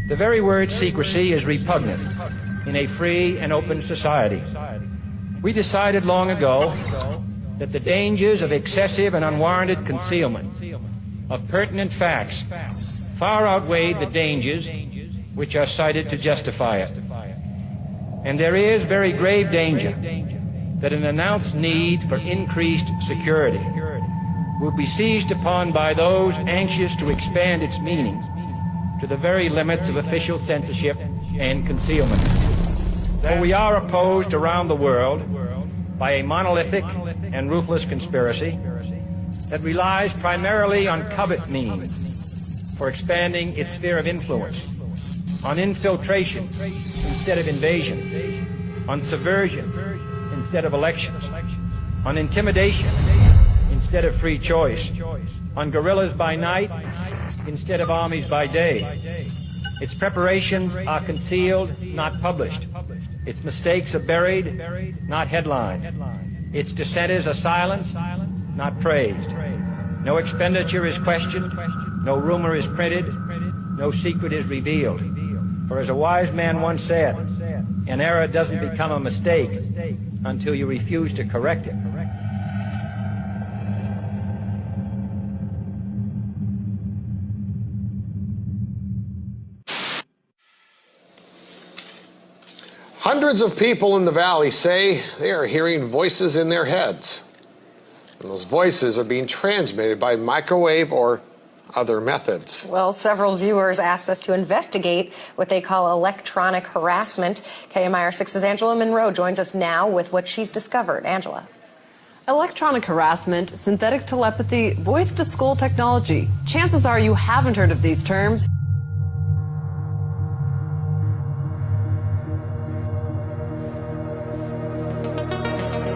The very word secrecy is repugnant in a free and open society. We decided long ago that the dangers of excessive and unwarranted concealment of pertinent facts far outweighed the dangers which are cited to justify it. And there is very grave danger that an announced need for increased security will be seized upon by those anxious to expand its meaning to the very limits of official censorship and concealment. For we are opposed around the world by a monolithic and ruthless conspiracy that relies primarily on covert means for expanding its sphere of influence, on infiltration instead of invasion, on subversion instead of elections, on intimidation instead of free choice, on guerrillas by night instead of armies by day. Its preparations are concealed, not published. Its mistakes are buried, not headlined. Its dissenters are silenced, not praised. No expenditure is questioned, no rumor is printed, no secret is revealed. For as a wise man once said, an error doesn't become a mistake until you refuse to correct it. Hundreds of people in the valley say they are hearing voices in their heads. And those voices are being transmitted by microwave or other methods. Well, several viewers asked us to investigate what they call electronic harassment. KMIR 6's Angela Monroe joins us now with what she's discovered. Angela. Electronic harassment, synthetic telepathy, voice-to-skull technology. Chances are you haven't heard of these terms.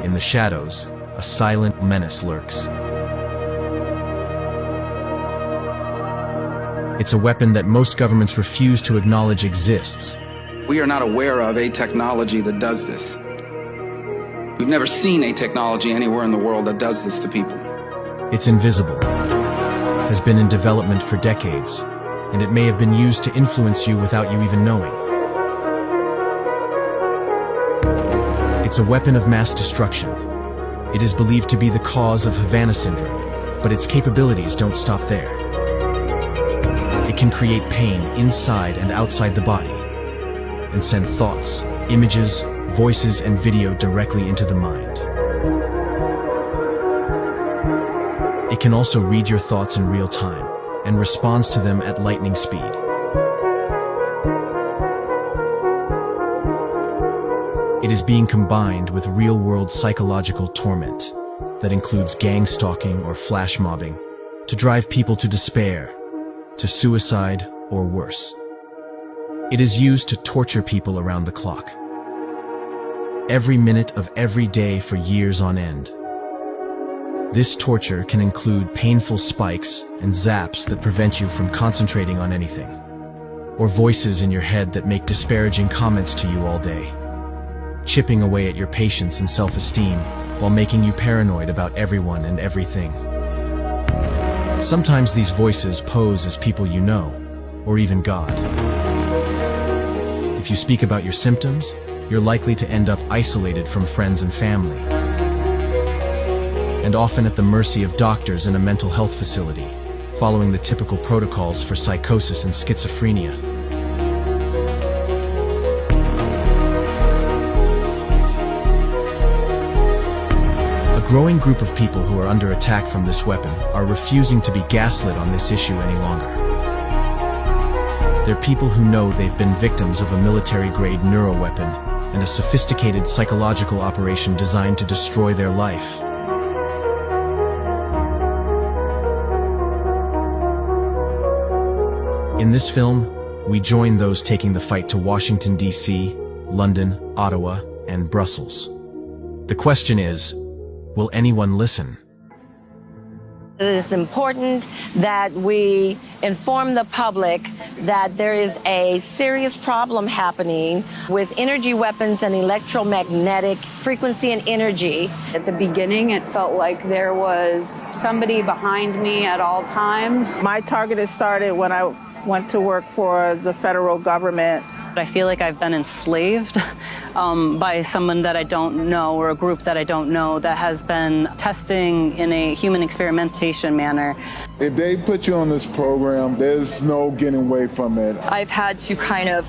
In the shadows, a silent menace lurks. It's a weapon that most governments refuse to acknowledge exists. We are not aware of a technology that does this. We've never seen a technology anywhere in the world that does this to people. It's invisible, has been in development for decades, and it may have been used to influence you without you even knowing. It's a weapon of mass destruction. It is believed to be the cause of Havana syndrome, but its capabilities don't stop there. It can create pain inside and outside the body, and send thoughts, images, voices, and video directly into the mind. It can also read your thoughts in real time, and responds to them at lightning speed. It is being combined with real-world psychological torment that includes gang stalking or flash mobbing to drive people to despair, to suicide, or worse. It is used to torture people around the clock. Every minute of every day for years on end. This torture can include painful spikes and zaps that prevent you from concentrating on anything, or voices in your head that make disparaging comments to you all day, chipping away at your patience and self-esteem while making you paranoid about everyone and everything. Sometimes these voices pose as people you know, or even God. If you speak about your symptoms, you're likely to end up isolated from friends and family, and often at the mercy of doctors in a mental health facility, following the typical protocols for psychosis and schizophrenia. A growing group of people who are under attack from this weapon are refusing to be gaslit on this issue any longer. They're people who know they've been victims of a military-grade neuroweapon and a sophisticated psychological operation designed to destroy their life. In this film, we join those taking the fight to Washington, D.C., London, Ottawa, and Brussels. The question is, will anyone listen? It's important that we inform the public that there is a serious problem happening with energy weapons and electromagnetic frequency and energy. At the beginning, it felt like there was somebody behind me at all times. My target had started when I went to work for the federal government. I feel like I've been enslaved by someone that I don't know or a group that I don't know that has been testing in a human experimentation manner. If they put you on this program, there's no getting away from it. I've had to kind of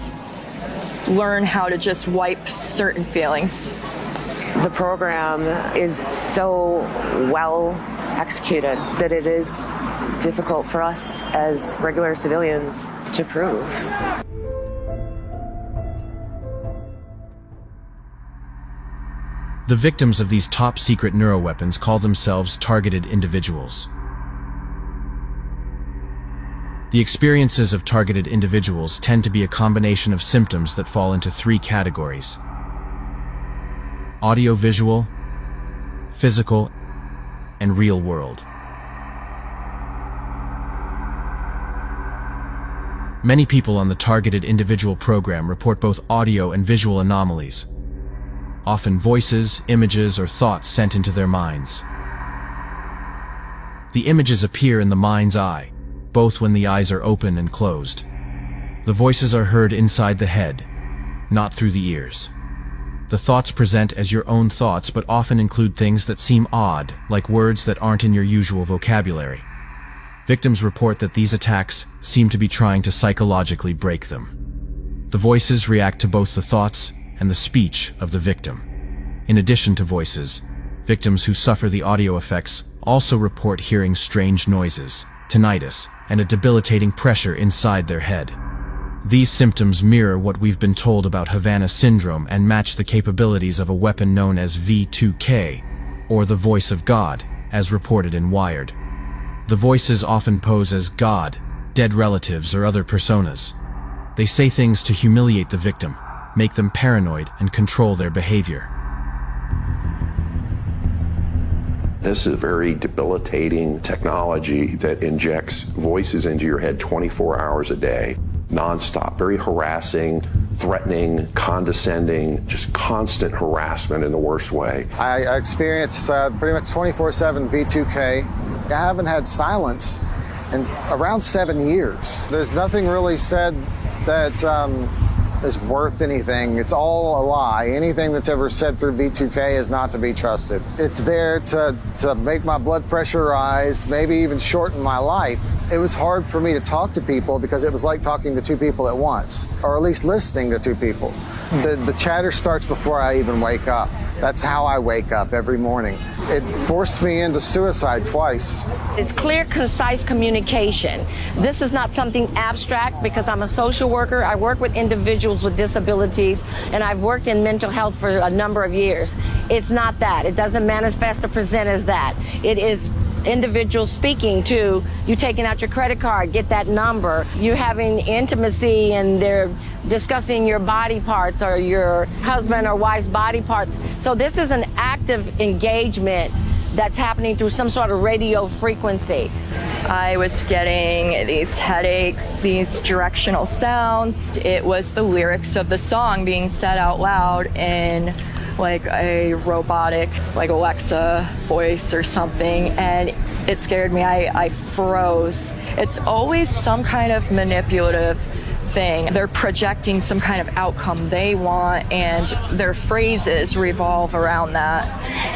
learn how to just wipe certain feelings. The program is so well executed that it is difficult for us as regular civilians to prove. The victims of these top-secret neuroweapons call themselves targeted individuals. The experiences of targeted individuals tend to be a combination of symptoms that fall into three categories: audio-visual, physical, and real-world. Many people on the targeted individual program report both audio and visual anomalies, often voices, images, or thoughts sent into their minds. The images appear in the mind's eye, both when the eyes are open and closed. The voices are heard inside the head, not through the ears. The thoughts present as your own thoughts, but often include things that seem odd, like words that aren't in your usual vocabulary. Victims report that these attacks seem to be trying to psychologically break them. The voices react to both the thoughts and the speech of the victim. In addition to voices, victims who suffer the audio effects also report hearing strange noises, tinnitus, and a debilitating pressure inside their head. These symptoms mirror what we've been told about Havana syndrome and match the capabilities of a weapon known as V2K, or the voice of God, as reported in Wired. The voices often pose as God, dead relatives, or other personas. They say things to humiliate the victim, make them paranoid, and control their behavior. This is a very debilitating technology that injects voices into your head 24 hours a day, nonstop, very harassing, threatening, condescending, just constant harassment in the worst way. I experience pretty much 24/7 V2K. I haven't had silence in around 7 years. There's nothing really said that is worth anything. It's all a lie. Anything that's ever said through V2K is not to be trusted. It's there to make my blood pressure rise, maybe even shorten my life. It was hard for me to talk to people because it was like talking to two people at once, or at least listening to two people. The chatter starts before I even wake up. That's how I wake up every morning. It forced me into suicide twice. It's clear, concise communication. This is not something abstract because I'm a social worker. I work with individuals with disabilities, and I've worked in mental health for a number of years. It's not that. It doesn't manifest or present as that. It is individuals speaking to you, taking out your credit card, get that number, you having intimacy, and they're discussing your body parts or your husband or wife's body parts. So this is an active engagement that's happening through some sort of radio frequency. I was getting these headaches, these directional sounds. It was the lyrics of the song being said out loud in like a robotic, like Alexa voice or something, and it scared me. I froze. It's always some kind of manipulative thing. They're projecting some kind of outcome they want, and their phrases revolve around that.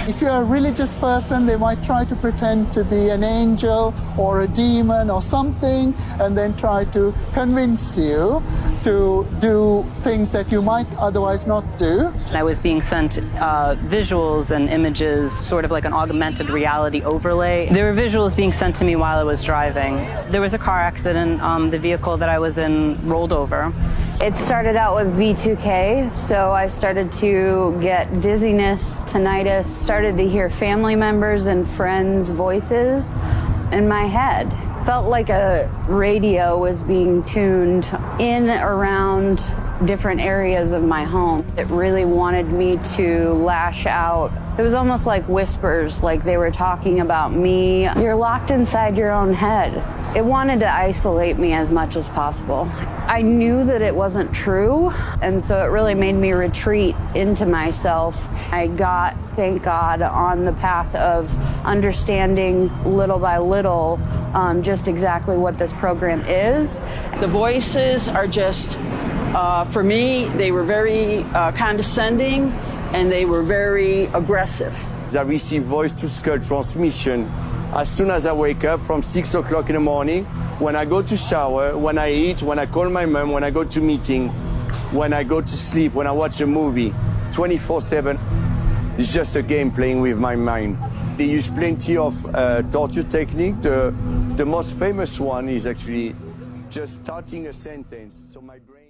If you're a religious person, they might try to pretend to be an angel or a demon or something, and then try to convince you to do things that you might otherwise not do. I was being sent visuals and images, sort of like an augmented reality overlay. There were visuals being sent to me while I was driving. There was a car accident. The vehicle that I was in rolled over. It started out with V2K, so I started to get dizziness, tinnitus, started to hear family members and friends' voices in my head. Felt like a radio was being tuned in around different areas of my home. It really wanted me to lash out. It was almost like whispers, like they were talking about me. You're locked inside your own head. It wanted to isolate me as much as possible. I knew that it wasn't true, and so it really made me retreat into myself. I got, thank God, on the path of understanding little by little just exactly what this program is. The voices are just, for me, they were very condescending and they were very aggressive. I receive voice-to-skull transmission as soon as I wake up from 6 o'clock in the morning, when I go to shower, when I eat, when I call my mom, when I go to meeting, when I go to sleep, when I watch a movie, 24/7. It's just a game playing with my mind. They use plenty of torture technique. The most famous one is actually just starting a sentence. So my brain